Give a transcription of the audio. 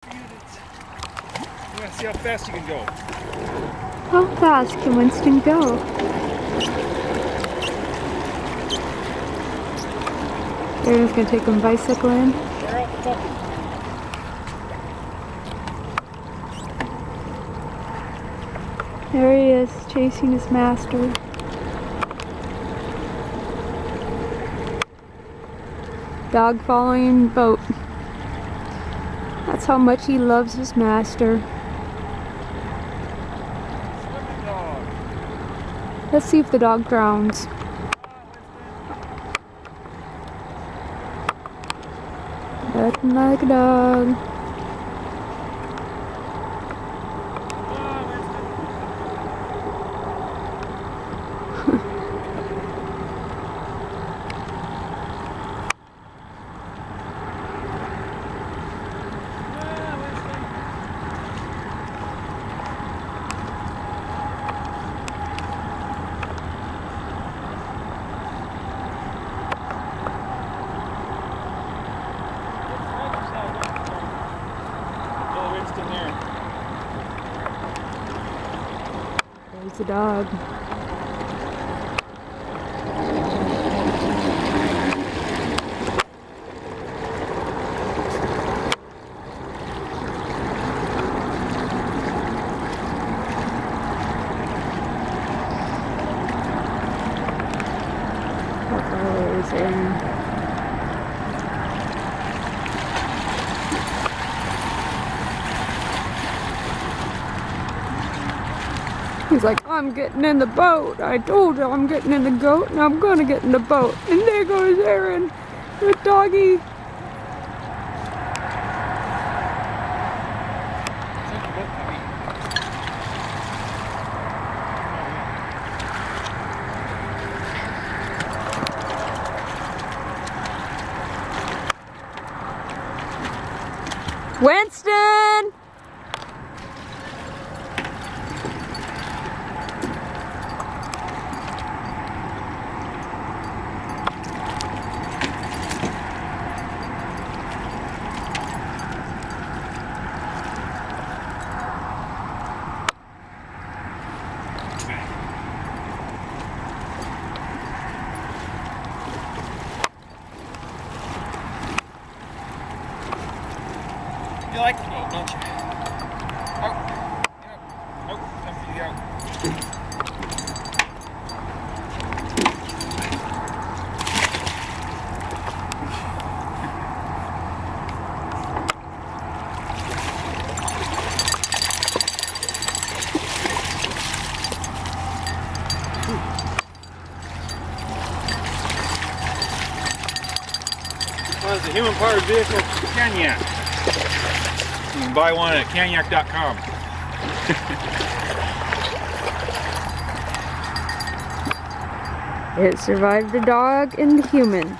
You want to see how fast you can go? How fast can Winston go? They're just gonna take him bicycling. We're out the puppy. There he is, chasing his master. Dog following boat. That's how much he loves his master. Swimming dog. Let's see if the dog drowns. Nothing like a dog. There's the dog. How far away is Aaron? He's like, I'm getting in the boat. I told you I'm getting in the boat, and I'm gonna get in the boat. And there goes Aaron with doggy. Winston! You like the boat, don't you? Out. Yeah. Out. Time for you to get out. Well, it's a human-powered vehicle, Canyak. You can buy one at canyak.com. It survived the dog and the human.